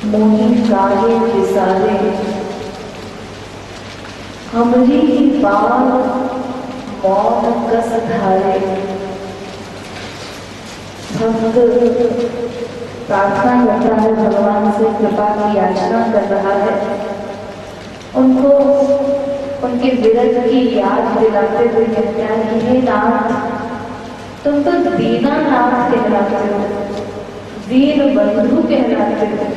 मोही काहे विसारे, हमरी बात मौन कस धारे। भक्त प्रार्थना करता है, भगवान से कृपा की याचना कर रहा है, उनको उनके विरह की याद दिलाते हुए कहता है कि हे नाथ, तुम तो दीनानाथ कहलाते हो, दीन बंधु कहलाते हो,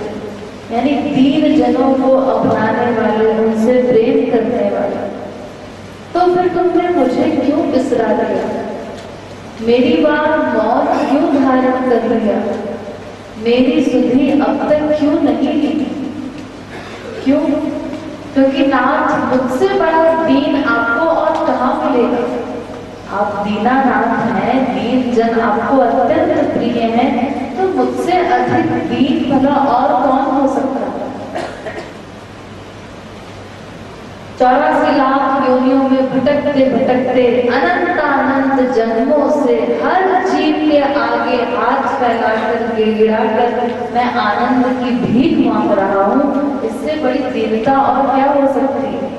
यानी दीन जनों को अपनाने वाले, उनसे प्रेम करने वाले। तो फिर तुमने मुझे क्यों बिसरा दिया, मेरी बात मौत क्यों धारण कर लिया, मेरी सुधि अब तक क्यों नहीं ली? क्यों? क्योंकि नाथ, मुझसे बड़ा दीन आपको और कहाँ मिलेगा। आप दीनानाथ हैं, दीन जन आपको अत्यंत प्रिय हैं, तो मुझसे अधिक दीन भला और कौन हो सकता है। 84 लाख योनियों में भटकते भटकते अनंतानंत जन्मों से हर जीव के आगे हाथ फैलाकर गिड़गिड़ाकर मैं आनंद की भीख मांग रहा हूँ, इससे बड़ी दीनता और क्या हो सकती है।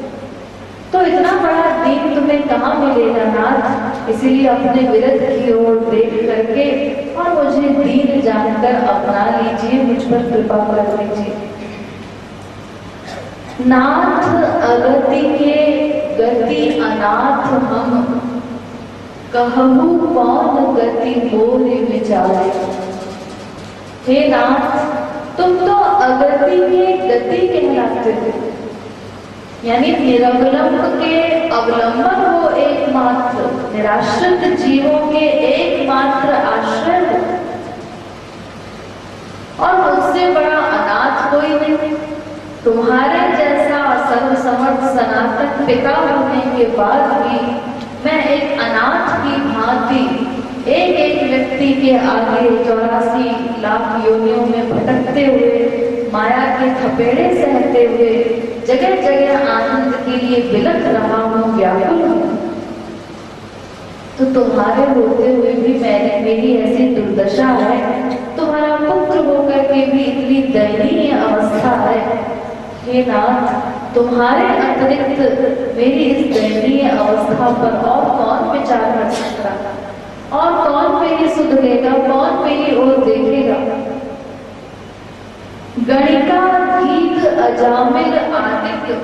तो इतना बड़ा दीन तुम्हें कहाँ मिलेगा नाथ, इसीलिए अपने विरध की ओर देख करके और मुझे दीन जानकर अपना लीजिए, मुझ पर कृपा कर लीजिए। नाथ अगति के गति अनाथ हम, कहूँ कौन गति मोरे विचारे। हे नाथ, तुम तो अगति के गति कहलाते हो, यानी निरवलंब के अवलंबन हो, एकमात्र निराश्रित जीवों के एकमात्र आश्रय हो, और मुझसे बड़ा अनाथ कोई नहीं। तुम्हारे जैसा सर्वसमर्थ सनातन पिता होने के बाद भी मैं एक अनाथ की भांति एक एक व्यक्ति के आगे 84 लाख योनियों में भटकते हुए, माया के थपेड़े सहते हुए, जगह जगह आनंद के लिए बिलख रहा हूँ, व्याकुल हूँ। तो तुम्हारे होते हुए भी मेरी ऐसी दुर्दशा है, तुम्हारा पुत्र होकर के भी इतनी दयनीय अवस्था है। हे नाथ, तुम्हारे अतिरिक्त मेरी इस दयनीय अवस्था पर और कौन विचार कर सकता, और कौन मेरी सुध लेगा, कौन मेरी ओर देखेगा। गणिका गीत अजामिल आदित्य,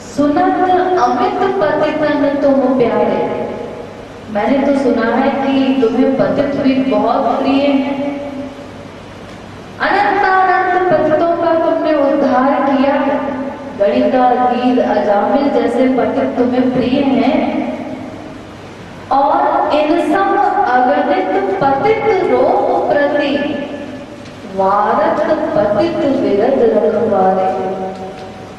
सुनत अमित पतितन तुम प्यारे। मैंने तो सुना है कि तुम्हें पतित भी बहुत प्रिय है, अनंतानंत पतितों का तुमने उद्धार किया है। गणिका गीत अजामिल जैसे पतित तुम्हें प्रिय हैं, और इन सब अगणित पतित रोम प्रति वारत पतित विरद रखवारे।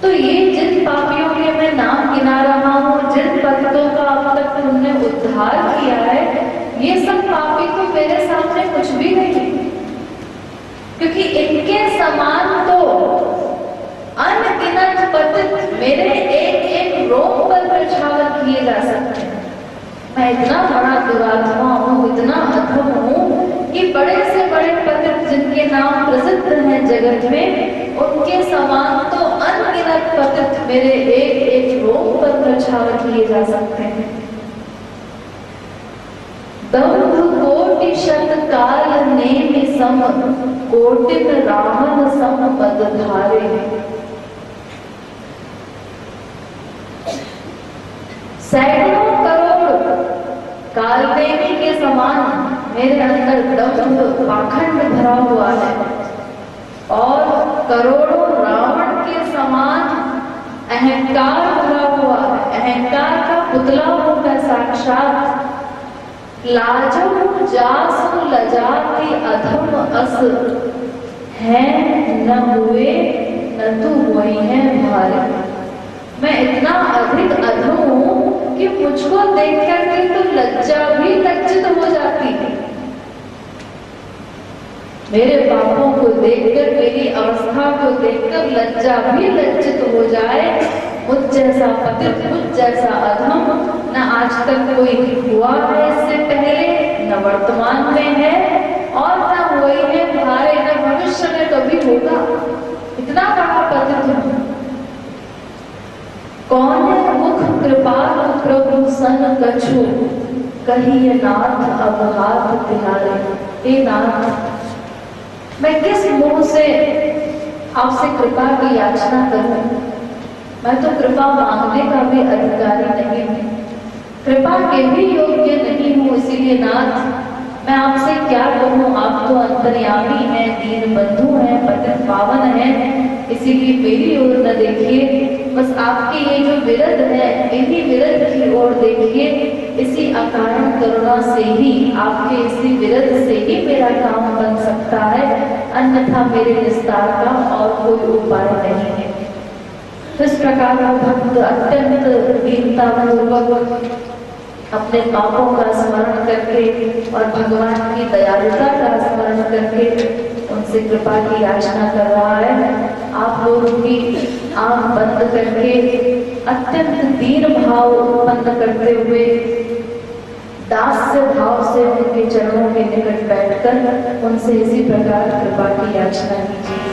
तो ये जिन पापियों के मैं नाम गिना रहा हूँ, जिन पतितों का अब तक तुमने उद्धार किया है, ये सब पापी तो मेरे सामने कुछ भी नहीं, क्योंकि इनके समान तो अनगिनत पतित मेरे एक एक रोम पर प्रछावर किए जा सकते हैं। मैं इतना बड़ा दुरात्मा हूँ, इतना अधम हूँ कि बड़े से बड़े पतित जिनके नाम प्रसिद्ध हैं जगत में, उनके समान तो अनगिनत पतित मेरे एक एक रोम पर प्रछावर किए जा सकते हैं। दंभ कोटि शत काल नेमि सम, कोटिन रावण सम पद धारे। सैकड़ों करोड़ कालनेमी के समान मेरे अंदर दंभ पाखंड भरा हुआ है, और करोड़ों रावण के समान अहंकार भरा हुआ है। अहंकार का पुतला हूं मैं साक्षात। लाजो जासु लजाति अधम अस, है न हुए न तू हुई है भारे। मैं इतना अधिक अधम हूँ कि मुझको देख करके तो लज्जा भी लज्जित हो जाती है। मेरे पापों को देखकर, मेरी अवस्था को देखकर लज्जा भी लज्जित हो जाए। मुझ जैसा पतित, मुझ जैसा अधम न आज तक कोई हुआ है इससे पहले, न वर्तमान में है, और न हुई है भारे, न भविष्य में कभी होगा। कितना बड़ा पतित हूं। कौन है मुख कृपाल प्रभु सन कछु, कहिए नाथ अब हाथ तिहारे। हे नाथ, मैं किस मुंह से आपसे कृपा की याचना करूं? मैं तो कृपा मांगने का भी अधिकारी नहीं हूं, कृपा के भी योग्य नहीं हूं। इसीलिए नाथ, मैं आपसे क्या कहूं? आप तो अंतर्यामी हैं, दीन बंधु हैं, पतित पावन हैं। इसीलिए मेरी ओर न देखिए, बस आपकी ये जो विरध है, इन्हीं विरध की ओर देखिए। इसी अकारण करुणा से ही, आपके इसी विरध से ही मेरा काम बन सकता है, अन्यथा मेरे निस्तार का और कोई उपाय नहीं है। तो इस प्रकार का भक्त अत्यंत दीनतापूर्वक अपने पापों का स्मरण करके और भगवान की दयालुता का स्मरण करके उनसे कृपा की याचना कर रहा है। आप लोग भी आंख बंद करके अत्यंत दीन भाव उत्पन्न करते हुए दास्य भाव से उनके चरणों के निकट बैठकर उनसे इसी प्रकार कृपा की याचना कीजिए।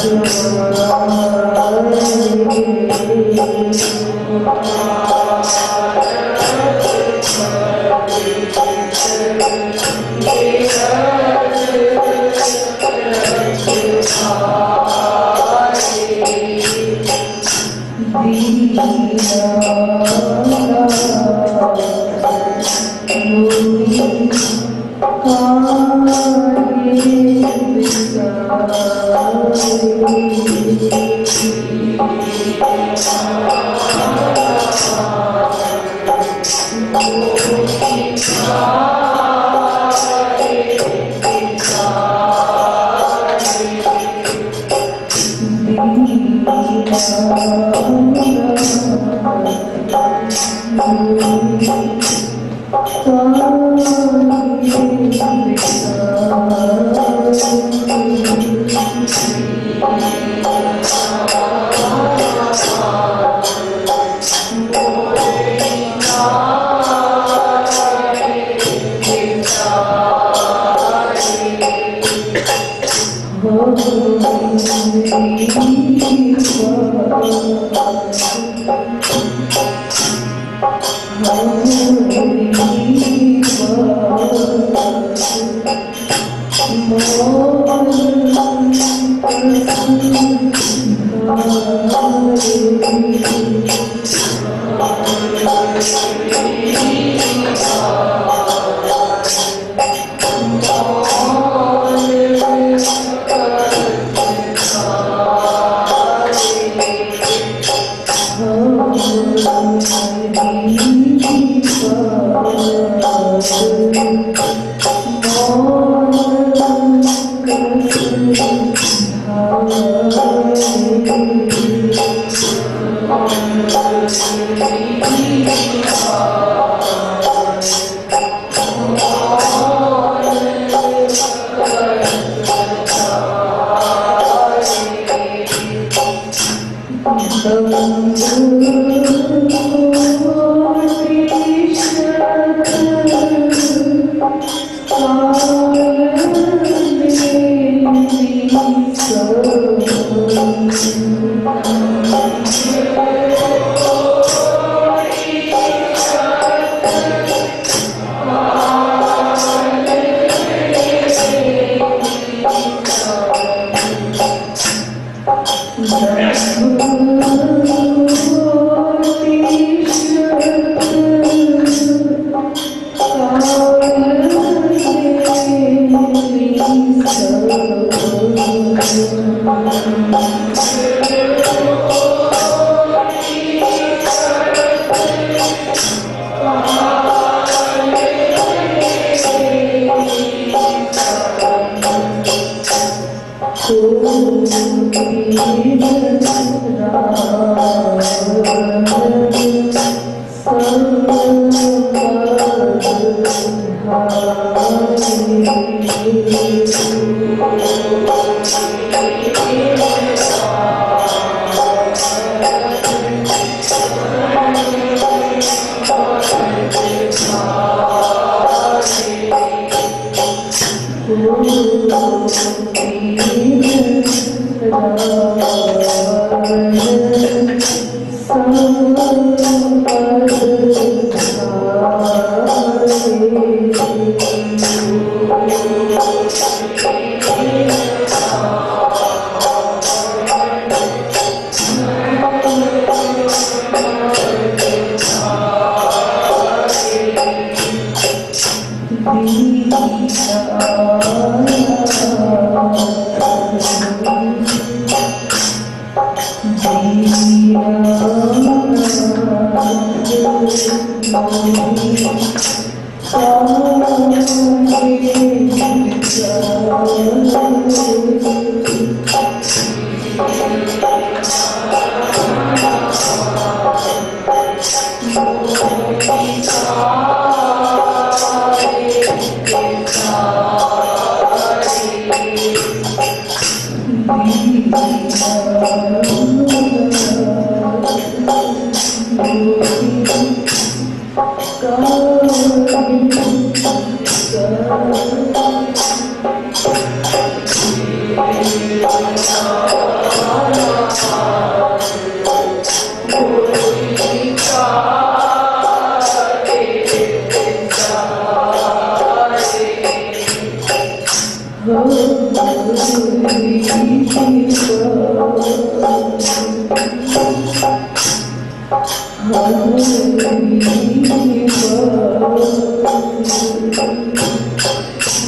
मोरी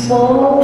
Oh